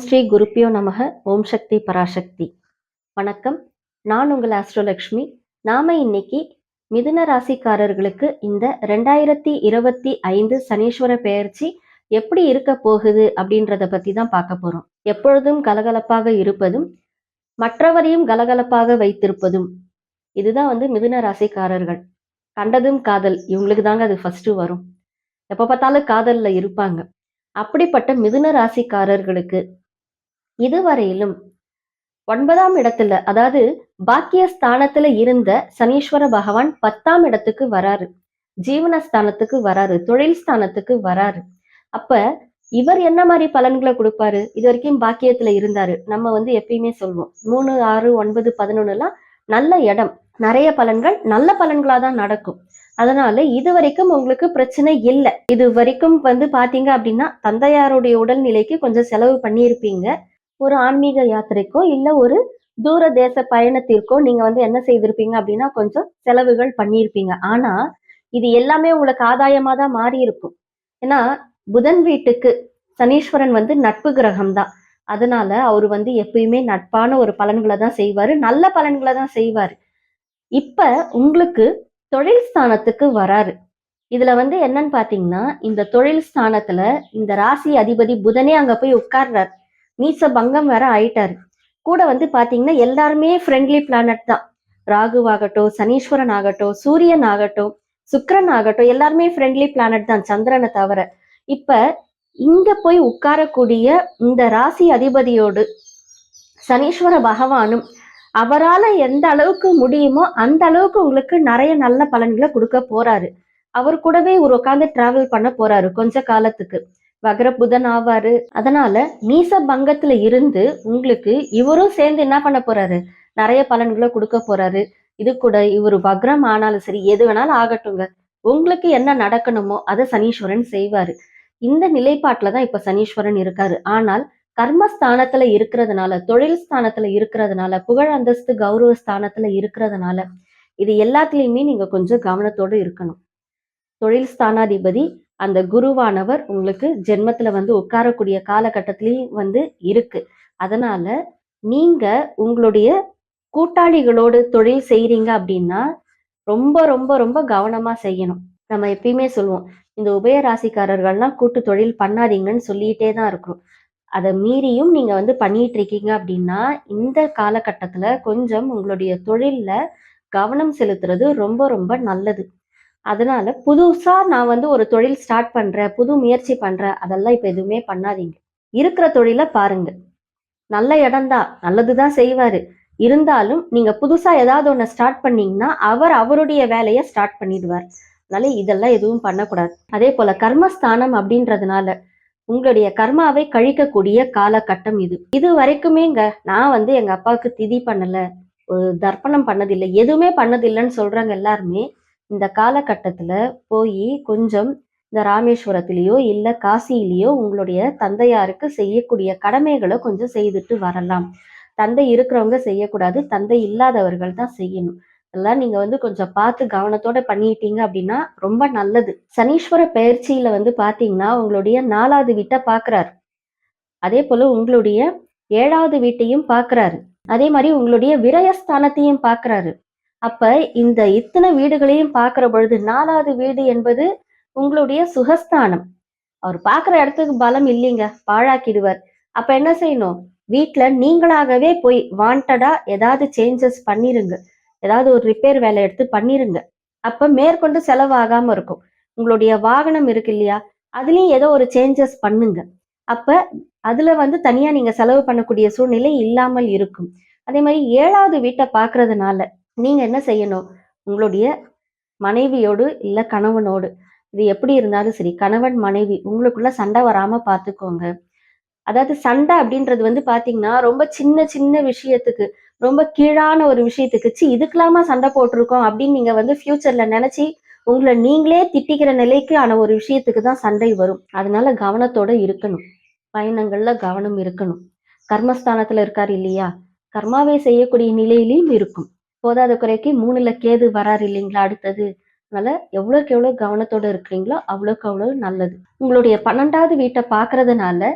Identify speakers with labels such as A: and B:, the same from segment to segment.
A: ஸ்ரீ குருப்பியோ நமக. ஓம் சக்தி பராசக்தி. வணக்கம். நான் உங்கள் ஆஸ்ட்ரோலக்ஷ்மி. நாம இன்னைக்கு மிதுன ராசிக்காரர்களுக்கு இந்த 2025 சனீஸ்வர பெயர்ச்சி எப்படி இருக்க போகுது அப்படின்றத பத்தி தான் பார்க்க போறோம். எப்பொழுதும் கலகலப்பாக இருப்பதும் மற்றவரையும் கலகலப்பாக வைத்திருப்பதும் இதுதான் மிதுன ராசிக்காரர்கள். கண்டதும் காதல் இவங்களுக்கு தாங்க அது ஃபர்ஸ்ட் வரும். எப்ப பார்த்தாலும் காதல்ல இருப்பாங்க. அப்படிப்பட்ட மிதுன ராசிக்காரர்களுக்கு இதுவரையிலும் 9ஆம் இடத்துல, அதாவது பாக்கியஸ்தானத்துல இருந்த சனீஸ்வர பகவான் 10ஆம் இடத்துக்கு வராரு, ஜீவனஸ்தானத்துக்கு வராரு, தொழில் ஸ்தானத்துக்கு வராரு. அப்ப இவர் என்ன மாதிரி பலன்களை கொடுப்பாரு? இது வரைக்கும் பாக்கியத்துல இருந்தாரு. நம்ம எப்பயுமே சொல்வோம் 3, 6, 9, 11 எல்லாம் நல்ல இடம், நிறைய பலன்கள் நல்ல பலன்களா தான் நடக்கும். அதனால இது வரைக்கும் உங்களுக்கு பிரச்சனை இல்லை. இது வரைக்கும் பாத்தீங்க அப்படின்னா தந்தையாருடைய உடல்நிலைக்கு கொஞ்சம் செலவு பண்ணியிருப்பீங்க. ஒரு ஆன்மீக யாத்திரைக்கோ இல்ல ஒரு தூர தேச பயணத்திற்கோ நீங்க என்ன செய்திருப்பீங்க அப்படின்னா கொஞ்சம் செலவுகள் பண்ணியிருப்பீங்க. ஆனா இது எல்லாமே உங்களுக்கு ஆதாயமா தான் மாறி இருக்கும். ஏன்னா புதன் வீட்டுக்கு சனீஸ்வரன் நட்பு கிரகம் தான். அதனால அவரு எப்பயுமே நட்பான ஒரு பலன்களை தான் செய்வாரு, நல்ல பலன்களை தான் செய்வாரு. இப்ப உங்களுக்கு தொழில் ஸ்தானத்துக்கு வராரு. இதுல என்னன்னு பாத்தீங்கன்னா, இந்த தொழில் ஸ்தானத்துல இந்த ராசி அதிபதி புதனே அங்க போய் உட்கார்றாரு. நீச்ச பங்கம் வேற ஆயிட்டாரு. கூட பாத்தீங்கன்னா எல்லாருமே ஃப்ரெண்ட்லி பிளானட் தான். ராகுவாகட்டும், சனீஸ்வரன் ஆகட்டும், சூரியன் ஆகட்டும், சுக்கிரன் ஆகட்டும், எல்லாருமே ஃப்ரெண்ட்லி பிளானட் தான் சந்திரனை தவிர. இப்ப இங்க போய் உட்காரக்கூடிய இந்த ராசி அதிபதியோடு சனீஸ்வர பகவானும் அவரால எந்த அளவுக்கு முடியுமோ அந்த அளவுக்கு உங்களுக்கு நிறைய நல்ல பலன்களை கொடுக்க போறாரு. அவர் கூடவே ஒரு உட்காந்து டிராவல் பண்ண போறாரு கொஞ்ச காலத்துக்கு. வக்ர புதன் ஆவாரு. அதனால நீச பங்கத்துல இருந்து உங்களுக்கு இவரும் சேர்ந்து என்ன பண்ண போறாரு? நிறைய பலன்களை கொடுக்க போறாரு. இது கூட இவரு வக்ரம் ஆனாலும் சரி, எது வேணாலும் ஆகட்டுங்க, உங்களுக்கு என்ன நடக்கணுமோ அதை சனீஸ்வரன் செய்வாரு. இந்த நிலைப்பாட்டுலதான் இப்ப சனீஸ்வரன் இருக்காரு. ஆனால் கர்மஸ்தானத்துல இருக்கிறதுனால, தொழில் ஸ்தானத்துல இருக்கிறதுனால, புகழ் அந்தஸ்து கௌரவ ஸ்தானத்துல இருக்கிறதுனால இது எல்லாத்துலயுமே நீங்க கொஞ்சம் கவனத்தோடு இருக்கணும். தொழில் ஸ்தானாதிபதி அந்த குருவானவர் உங்களுக்கு ஜென்மத்துல உட்காரக்கூடிய காலகட்டத்திலையும் இருக்கு. அதனால நீங்க உங்களுடைய கூட்டாளிகளோடு தொழில் செய்றீங்க அப்படின்னா ரொம்ப ரொம்ப ரொம்ப கவனமா செய்யணும். நம்ம எப்பயுமே சொல்லுவோம், இந்த உபய ராசிக்காரர்கள்லாம் கூட்டு தொழில் பண்ணாதீங்கன்னு சொல்லிட்டே தான் இருக்கிறோம். அதை மீறியும் நீங்க பண்ணிட்டு இருக்கீங்க அப்படின்னா இந்த காலகட்டத்துல கொஞ்சம் உங்களுடைய தொழில்ல கவனம் செலுத்துறது ரொம்ப ரொம்ப நல்லது. அதனால புதுசா நான் ஒரு தொழில் ஸ்டார்ட் பண்றேன், புது முயற்சி பண்றேன், அதெல்லாம் இப்ப எதுவுமே பண்ணாதீங்க. இருக்கிற தொழிலை பாருங்க. நல்ல இடம்தான், நல்லதுதான் செய்வாரு. இருந்தாலும் நீங்க புதுசா ஏதாவது ஒண்ணு ஸ்டார்ட் பண்ணீங்கன்னா அவர் அவருடைய வேலையை ஸ்டார்ட் பண்ணிடுவார். அதனால இதெல்லாம் எதுவும் பண்ணக்கூடாது. அதே போல கர்மஸ்தானம் அப்படின்றதுனால உங்களுடைய கர்மாவை கழிக்கக்கூடிய காலகட்டம் இது. இது வரைக்குமேங்க நான் எங்க அப்பாவுக்கு திதி பண்ணல, ஒரு தர்ப்பணம் பண்ணதில்லை, எதுவுமே பண்ணதில்லைன்னு சொல்றாங்க எல்லாருமே. இந்த காலகட்டத்துல போய் கொஞ்சம் இந்த ராமேஸ்வரத்திலேயோ இல்ல காசியிலேயோ உங்களுடைய தந்தையாருக்கு செய்யக்கூடிய கடமைகளை கொஞ்சம் செய்துட்டு வரலாம். தந்தை இருக்கிறவங்க செய்யக்கூடாது, தந்தை இல்லாதவர்கள் தான் செய்யணும். எல்லாம் நீங்க கொஞ்சம் பார்த்து கவனத்தோட பண்ணிட்டீங்க அப்படின்னா ரொம்ப நல்லது. சனீஸ்வர பயிற்சியில பாத்தீங்கன்னா உங்களுடைய 4வது வீட்டை பாக்குறாரு. அதே போல உங்களுடைய 7வது வீட்டையும் பாக்குறாரு. அதே மாதிரி உங்களுடைய விரயஸ்தானத்தையும் பாக்குறாரு. அப்ப இந்த இத்தனை வீடுகளையும் பாக்குற பொழுது 4வது வீடு என்பது உங்களுடைய சுகஸ்தானம். அவர் பாக்குற இடத்துக்கு பலம் இல்லைங்க, பாழாக்கிடுவார். அப்ப என்ன செய்யணும்? வீட்டுல நீங்களாகவே போய் வாண்டடா ஏதாவது சேஞ்சஸ் பண்ணிருங்க, ஏதாவது ஒரு ரிப்பேர் வேலை எடுத்து பண்ணிருங்க. அப்ப மேற்கொண்டு செலவாகாம இருக்கும். உங்களுடைய வாகனம் இருக்கு இல்லையா, அதுலயும் ஏதோ ஒரு சேஞ்சஸ் பண்ணுங்க. அப்ப அதுல தனியா நீங்க செலவு பண்ணக்கூடிய சூழ்நிலை இல்லாமல் இருக்கும். அதே மாதிரி 7வது வீட்டை பாக்குறதுனால நீங்க என்ன செய்யணும்? உங்களுடைய மனைவியோடு இல்ல கணவனோடு, இது எப்படி இருந்தாலும் சரி, கணவன் மனைவி உங்களுக்குள்ள சண்டை வராம பாத்துக்கோங்க. அதாவது சண்டை அப்படின்றது பாத்தீங்கன்னா ரொம்ப சின்ன சின்ன விஷயத்துக்கு, ரொம்ப கீழான ஒரு விஷயத்துக்கு இதுக்கெல்லாமா சண்டை போட்டிருக்கோம் அப்படின்னு நீங்க ஃபியூச்சர்ல நினைச்சு உங்களை நீங்களே திட்டிக்கிற நிலைக்கு ஆன ஒரு விஷயத்துக்கு தான் சண்டை வரும். அதனால கவனத்தோட இருக்கணும், பயணங்கள்ல கவனம் இருக்கணும். கர்மஸ்தானத்துல இருக்காரு இல்லையா, கர்மாவை செய்யக்கூடிய நிலையிலையும் இருக்கும். போதாத குறைக்கு 3ல கேது வராரு இல்லைங்களா அடுத்தது. அதனால எவ்வளவுக்கு எவ்வளவு கவனத்தோட இருக்கிறீங்களோ அவ்வளவுக்கு அவ்வளவு நல்லது. உங்களுடைய 12வது வீட்டை பாக்குறதுனால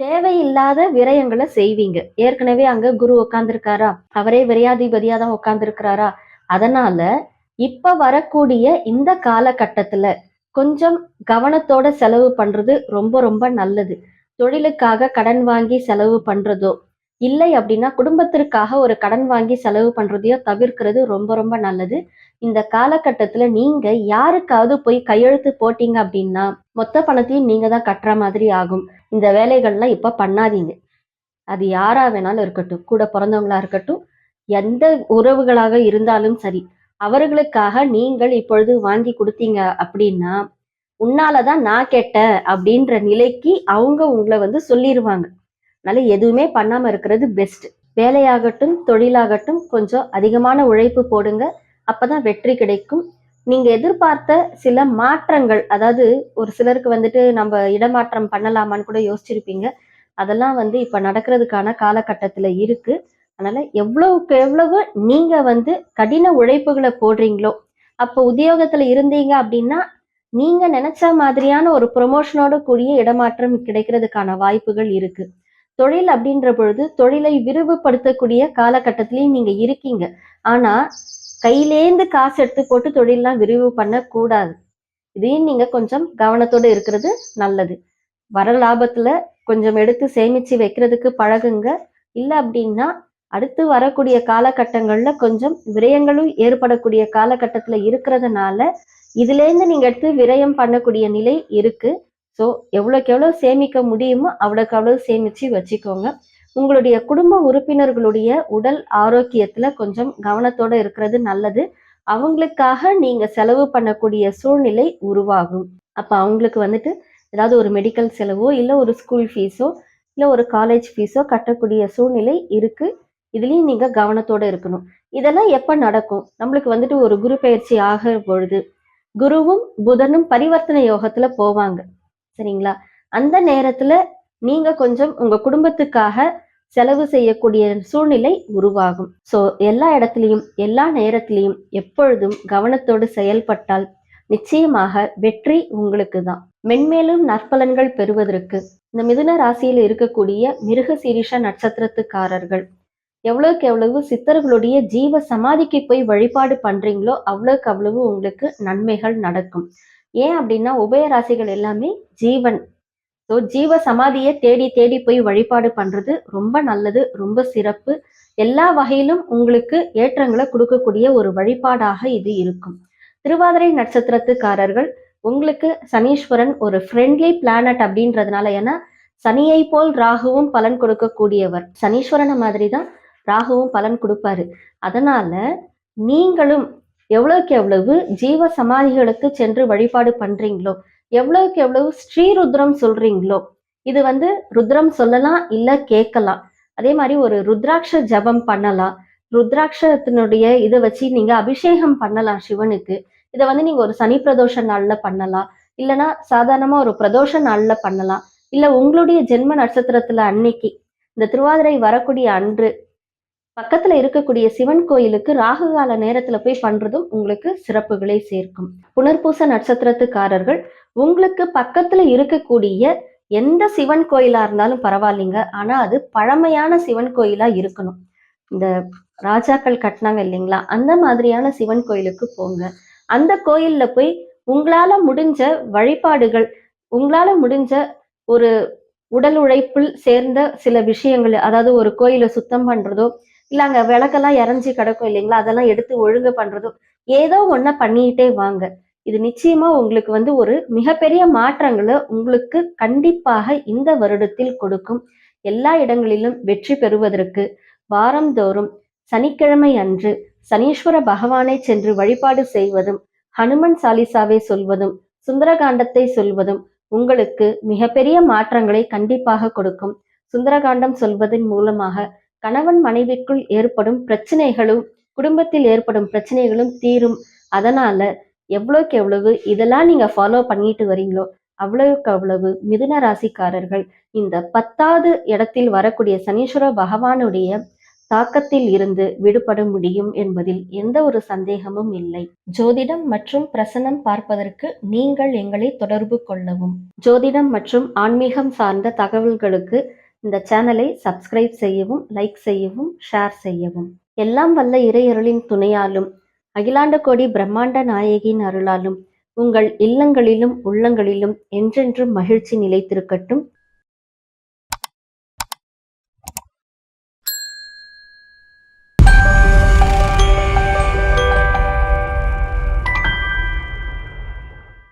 A: தேவையில்லாத விரயங்களை செய்வீங்க. ஏற்கனவே அங்க குரு உட்கார்ந்திருக்காரா, அவரே விரையாதிபதியா தான் உட்கார்ந்திருக்கிறாரா, அதனால இப்ப வரக்கூடிய இந்த காலகட்டத்துல கொஞ்சம் கவனத்தோட செலவு பண்றது ரொம்ப ரொம்ப நல்லது. தொழிலுக்காக கடன் வாங்கி செலவு பண்றதோ, இல்லை அப்படின்னா குடும்பத்திற்காக ஒரு கடன் வாங்கி செலவு பண்றதையோ தவிர்க்கிறது ரொம்ப ரொம்ப நல்லது. இந்த காலகட்டத்துல நீங்க யாருக்காவது போய் கையெழுத்து போட்டீங்க அப்படின்னா, மொத்த பணத்தையும் நீங்க தான் கட்டுற மாதிரி ஆகும். இந்த வேலைகள்லாம் இப்ப பண்ணாதீங்க. அது யாரா வேணாலும் இருக்கட்டும். கூட பொறந்தவங்களா இருக்கட்டும், எந்த உறவுகளாக இருந்தாலும் சரி. அவர்களுக்காக நீங்கள் இப்பொழுது வாங்கி குடுத்தீங்க அப்படின்னா, "உன்னால தான் நான் கெட்டேன்" அப்படின்ற நிலைக்கு அவங்க உங்கள வந்து சொல்லிருவாங்க. அதனால எதுவுமே பண்ணாம இருக்கிறது பெஸ்ட். வேலையாகட்டும், தொழிலாகட்டும் கொஞ்சம் அதிகமான உழைப்பு போடுங்க. அப்பதான் வெற்றி கிடைக்கும். நீங்க எதிர்பார்த்த சில மாற்றங்கள், அதாவது ஒரு சிலருக்கு வந்துட்டு நம்ப இடமாற்றம் பண்ணலாமான்னு கூட யோசிச்சிருப்பீங்க. அதெல்லாம் வந்து இப்ப நடக்கிறதுக்கான காலகட்டத்துல இருக்கு. அதனால எவ்வளவுக்கு எவ்வளவு நீங்க வந்து கடின உழைப்புகள போடுறீங்களோ, அப்போ உத்தியோகத்துல இருந்தீங்க அப்படின்னா, நீங்க நெனச்ச மாதிரியான ஒரு புரமோஷனோட கூடிய இடமாற்றம் கிடைக்கிறதுக்கான வாய்ப்புகள் இருக்கு. தொழில் அப்படின்ற பொழுது, தொழிலை விரிவுபடுத்தக்கூடிய காலகட்டத்திலயும் நீங்க இருக்கீங்க. ஆனா, கையிலேந்து காசு எடுத்து போட்டு தொழில்லாம் விரிவு பண்ணக்கூடாது. இதையும் நீங்க கொஞ்சம் கவனத்தோட இருக்கிறது நல்லது. வர லாபத்துல கொஞ்சம் எடுத்து சேமிச்சு வைக்கிறதுக்கு பழகுங்க. இல்ல அப்படின்னா, அடுத்து வரக்கூடிய காலகட்டங்கள்ல கொஞ்சம் விரயங்களும் ஏற்படக்கூடிய காலகட்டத்துல இருக்கிறதுனால, இதுலேருந்து நீங்க எடுத்து விரயம் பண்ணக்கூடிய நிலை இருக்கு. ஸோ, எவ்வளோக்கு எவ்வளோ சேமிக்க முடியுமோ, அவ்வளோக்கு அவ்வளோ சேமிச்சு வச்சுக்கோங்க. உங்களுடைய குடும்ப உறுப்பினர்களுடைய உடல் ஆரோக்கியத்துல கொஞ்சம் கவனத்தோட இருக்கிறது நல்லது. அவங்களுக்காக நீங்க செலவு பண்ணக்கூடிய சூழ்நிலை உருவாகும். அப்ப அவங்களுக்கு வந்துட்டு ஏதாவது ஒரு மெடிக்கல் செலவோ, இல்ல ஒரு ஸ்கூல் ஃபீஸோ, இல்ல ஒரு காலேஜ் ஃபீஸோ கட்டக்கூடிய சூழ்நிலை இருக்கு. இதுலயும் நீங்க கவனத்தோட இருக்கணும். இதெல்லாம் எப்ப நடக்கும்? நம்மளுக்கு வந்துட்டு ஒரு குரு பெயர்ச்சி ஆகிற பொழுது, குருவும், புதனும் பரிவர்த்தனை யோகத்துல போவாங்க. சரிங்களா? அந்த நேரத்துல நீங்க கொஞ்சம் உங்க குடும்பத்துக்காக செலவு செய்யக்கூடிய சூழ்நிலை உருவாகும். ஸோ எல்லா இடத்துலயும், எல்லா நேரத்திலயும், எப்பொழுதும் கவனத்தோடு செயல்பட்டால் நிச்சயமாக வெற்றி உங்களுக்கு தான். மென்மேலும் நற்பலன்கள் பெறுவதற்கு இந்த மிதுன ராசியில் இருக்கக்கூடிய மிருக சீரிஷ நட்சத்திரத்துக்காரர்கள் எவ்வளவுக்கு எவ்வளவு சித்தர்களுடைய ஜீவ சமாதிக்கு போய் வழிபாடு பண்றீங்களோ அவ்வளவுக்கு அவ்வளவு உங்களுக்கு நன்மைகள் நடக்கும். ஏன் அப்படின்னா உபய ராசிகள் எல்லாமே ஜீவன். ஸோ ஜீவ சமாதியை தேடி தேடி போய் வழிபாடு பண்றது ரொம்ப நல்லது, ரொம்ப சிறப்பு. எல்லா வகையிலும் உங்களுக்கு ஏற்றங்களை கொடுக்கக்கூடிய ஒரு வழிபாடாக இது இருக்கும். திருவாதிரை நட்சத்திரத்துக்காரர்கள் உங்களுக்கு சனீஸ்வரன் ஒரு ஃப்ரெண்ட்லி பிளானட் அப்படின்றதுனால, ஏன்னா சனியை போல் ராகுவும் பலன் கொடுக்கக்கூடியவர். சனீஸ்வரனை மாதிரி தான் ராகுவும் பலன் கொடுப்பாரு. அதனால நீங்களும் எவ்வளவுக்கு எவ்வளவு ஜீவ சமாதிகளுக்கு சென்று வழிபாடு பண்றீங்களோ, எவ்வளவுக்கு எவ்வளவு ஸ்ரீருத்ரம் சொல்றீங்களோ, இது வந்து ருத்ரம் சொல்லலாம், இல்ல கேட்கலாம். அதே மாதிரி ஒரு ருத்ராட்ச ஜபம் பண்ணலாம். ருத்ராட்சத்தினுடைய இதை வச்சு நீங்க அபிஷேகம் பண்ணலாம் சிவனுக்கு. இதை வந்து நீங்க ஒரு சனி பிரதோஷ நாள்ல பண்ணலாம். இல்லைன்னா சாதாரணமா ஒரு பிரதோஷ நாள்ல பண்ணலாம். இல்ல உங்களுடைய ஜென்ம நட்சத்திரத்துல அன்னைக்கு இந்த திருவாதிரை வரக்கூடிய அன்று பக்கத்துல இருக்கக்கூடிய சிவன் கோயிலுக்கு ராகு கால நேரத்துல போய் பண்றதும் உங்களுக்கு சிறப்புகளை சேர்க்கும். புனர்பூச நட்சத்திரத்துக்காரர்கள் உங்களுக்கு பக்கத்துல இருக்கக்கூடிய எந்த சிவன் கோயிலா இருந்தாலும் பரவாயில்லைங்க. ஆனா அது பழமையான சிவன் கோயிலா இருக்கணும். இந்த ராஜாக்கள் கட்டினாங்க இல்லைங்களா, அந்த மாதிரியான சிவன் கோயிலுக்கு போங்க. அந்த கோயில்ல போய் உங்களால முடிஞ்ச வழிபாடுகள், உங்களால முடிஞ்ச ஒரு உடல் உழைப்பில் சேர்ந்த சில விஷயங்கள், அதாவது ஒரு கோயிலை சுத்தம் பண்றதோ, இல்ல அங்க விளக்கெல்லாம் இறஞ்சி கிடக்கும் இல்லைங்களா, அதெல்லாம் எடுத்து ஒழுங்கு பண்றதோ, ஏதோ ஒன்ன பண்ணிக்கிட்டே வாங்க. இது நிச்சயமா உங்களுக்கு வந்து ஒரு மிகப்பெரிய மாற்றங்களை உங்களுக்கு கண்டிப்பாக இந்த வருடத்தில் கொடுக்கும். எல்லா இடங்களிலும் வெற்றி பெறுவதற்கு வாரந்தோறும் சனிக்கிழமை அன்று சனீஸ்வர பகவானை சென்று வழிபாடு செய்வதும், ஹனுமன் சாலிசாவை சொல்வதும், சுந்தரகாண்டத்தை சொல்வதும் உங்களுக்கு மிகப்பெரிய மாற்றங்களை கண்டிப்பாக கொடுக்கும். சுந்தரகாண்டம் சொல்வதன் மூலமாக கணவன் மனைவிக்குள் ஏற்படும் பிரச்சனைகளும், குடும்பத்தில் ஏற்படும் பிரச்சனைகளும் தீரும். அதனால எவ்வளவுக்கு எவ்வளவு இதெல்லாம் நீங்க ஃபாலோ பண்ணிட்டு வரீங்களோ அவ்வளவுக்கு அவ்வளவு மிதுன ராசிக்காரர்கள் இந்த 10வது இடத்தில் வரக்கூடிய சனீஸ்வர பகவானுடைய தாக்கத்தில் இருந்து விடுபட முடியும் என்பதில் எந்த ஒரு சந்தேகமும் இல்லை. ஜோதிடம் மற்றும் பிரசனம் பார்ப்பதற்கு நீங்கள் எங்களை தொடர்பு கொள்ளவும். ஜோதிடம் மற்றும் ஆன்மீகம் சார்ந்த தகவல்களுக்கு இந்த சேனலை சப்ஸ்கிரைப் செய்யவும், லைக் செய்யவும், ஷேர் செய்யவும். எல்லாம் வல்ல இறையருளின் துணையாலும், அகிலாண்ட கோடி பிரம்மாண்ட நாயகியின் அருளாலும், உங்கள் இல்லங்களிலும் உள்ளங்களிலும் என்றென்றும் மகிழ்ச்சி நிலைத்திருக்கட்டும்.